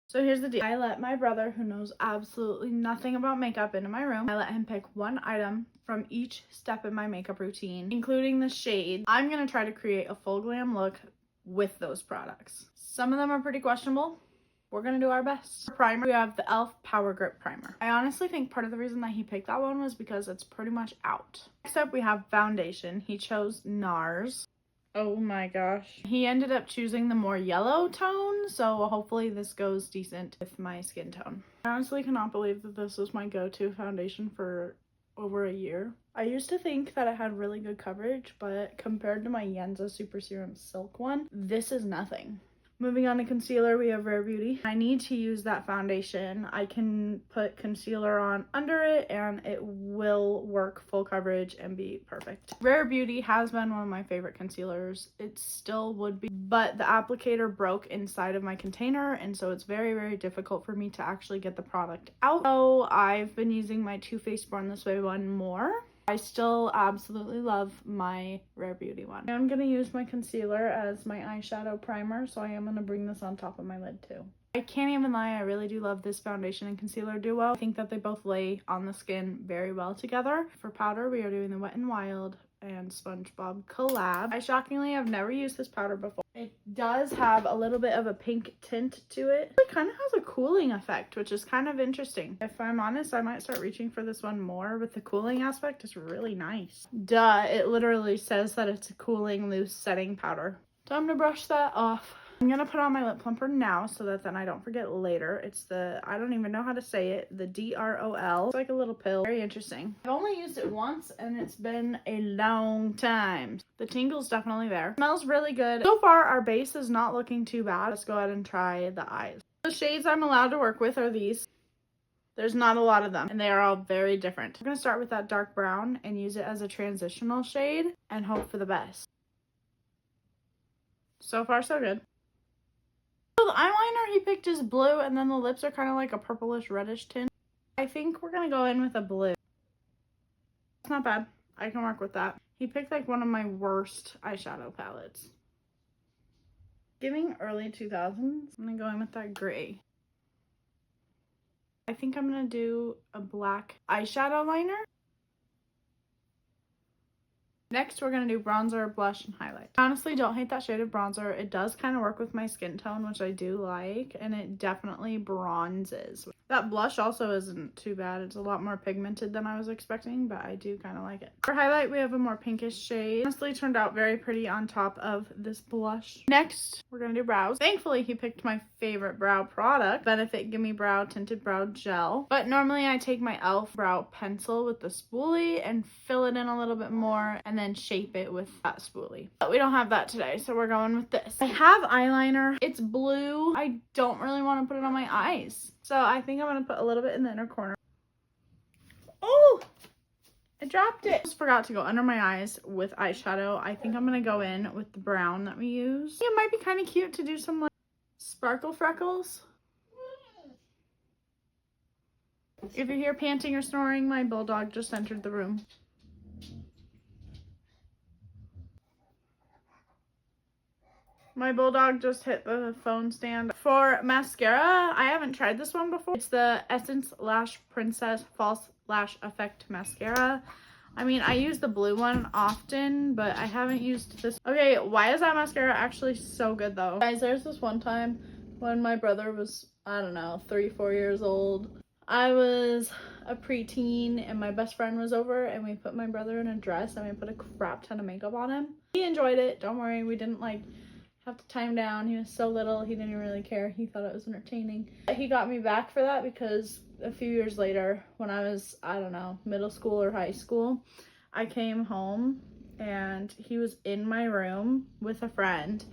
So here's the deal. I let my brother, who knows absolutely nothing about makeup, into my room. I let him pick one item from each step in my makeup routine, including the shades. I'm going to try to create a full glam look with those products. Some of them are pretty questionable. We're going to do our best. For primer, we have the e.l.f. Powergrip Primer. I honestly think part of the reason that he picked that one was because it's pretty much out. Next up, we have foundation. He chose NARS. Oh my gosh. He ended up choosing the more yellow tone, so hopefully this goes decent with my skin tone. I honestly cannot believe that this was my go-to foundation for over a year. I used to think that it had really good coverage, but compared to my Yenza Super Serum Silk one, this is nothing. Moving on to concealer, we have Rare Beauty. I need to use that foundation. I can put concealer on under it and it will work full coverage and be perfect. Rare Beauty has been one of my favorite concealers. It still would be, but the applicator broke inside of my container, and so it's very, very difficult for me to actually get the product out. So I've been using my Too Faced Born This Way one more. I still absolutely love my Rare Beauty one. I'm going to use my concealer as my eyeshadow primer, so I am going to bring this on top of my lid too. I can't even lie, I really do love this foundation and concealer duo. I think that they both lay on the skin very well together. For powder, we are doing the Wet n Wild and SpongeBob collab. I shockingly have never used this powder before. It does have a little bit of a pink tint to it. It kind of has a cooling effect, which is kind of interesting. If I'm honest, I might start reaching for this one more with the cooling aspect. It's really nice. Duh, it literally says that it's a cooling loose setting powder. Time to brush that off. I'm gonna put on my lip plumper now so that then I don't forget later. It's the, I don't even know how to say it, the Derol. It's like a little pill. Very interesting. I've only used it once and it's been a long time. The tingle's definitely there. It smells really good. So far, our base is not looking too bad. Let's go ahead and try the eyes. The shades I'm allowed to work with are these. There's not a lot of them, and they are all very different. I'm gonna start with that dark brown and use it as a transitional shade and hope for the best. So far, so good. The eyeliner he picked is blue, and then the lips are kind of like a purplish reddish tint. I think we're gonna go in with a blue. It's not bad. I can work with that. He picked like one of my worst eyeshadow palettes. Giving early 2000s. I'm gonna go in with that gray. I think I'm gonna do a black eyeshadow liner. Next, we're going to do bronzer, blush, and highlight. I honestly don't hate that shade of bronzer. It does kind of work with my skin tone, which I do like, and it definitely bronzes. That blush also isn't too bad. It's a lot more pigmented than I was expecting, but I do kind of like it. For highlight, we have a more pinkish shade. Honestly, turned out very pretty on top of this blush. Next, we're going to do brows. Thankfully, he picked my favorite brow product, Benefit Gimme Brow Tinted Brow Gel. But normally, I take my e.l.f. brow pencil with the spoolie and fill it in a little bit more, and then shape it with that spoolie. But we don't have that today, so we're going with this. I have eyeliner. It's blue. I don't really want to put it on my eyes, so I think I'm going to put a little bit in the inner corner. Oh, I dropped it. Just forgot to go under my eyes with eyeshadow. I think I'm going to go in with the brown that we use. It might be kind of cute to do some like sparkle freckles. If you hear panting or snoring, my bulldog just entered the room. My bulldog just hit the phone stand. For mascara, I haven't tried this one before. It's the Essence Lash Princess False Lash Effect Mascara. I mean, I use the blue one often, but I haven't used this. Okay, why is that mascara actually so good though? Guys, there's this one time when my brother was, I don't know, 3-4 years old. I was a preteen and my best friend was over and we put my brother in a dress and we put a crap ton of makeup on him. He enjoyed it, don't worry, we didn't like have to tie him down. He was so little, he didn't really care. He thought it was entertaining. He got me back for that because a few years later, when I was, I don't know, middle school or high school, I came home and he was in my room with a friend,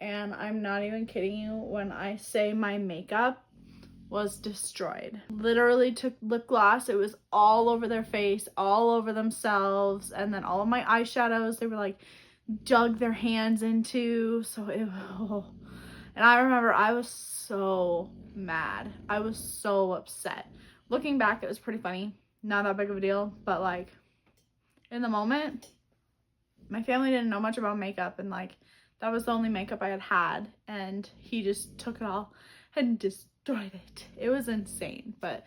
and I'm not even kidding you when I say my makeup was destroyed. Literally took lip gloss, it was all over their face, all over themselves, and then all of my eyeshadows, they were like dug their hands into, so it, oh. And I remember I was so mad. I was so upset. Looking back, it was pretty funny. Not that big of a deal, but like in the moment, my family didn't know much about makeup, and like that was the only makeup I had, and he just took it all and just destroyed it. It was insane, but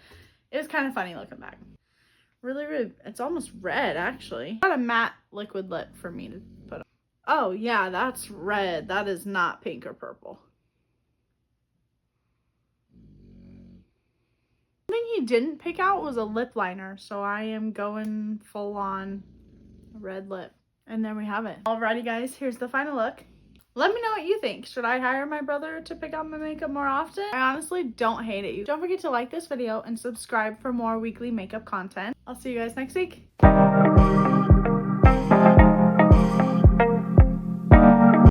it was kind of funny looking back. Really, it's almost red actually. Got a matte liquid lip for me to put on. Oh yeah, that's red. That is not pink or purple. Something he didn't pick out was a lip liner, so I am going full on red lip. And there we have it. Alrighty guys, here's the final look. Let me know what you think. Should I hire my brother to pick out my makeup more often? I honestly don't hate it. Don't forget to like this video and subscribe for more weekly makeup content. I'll see you guys next week.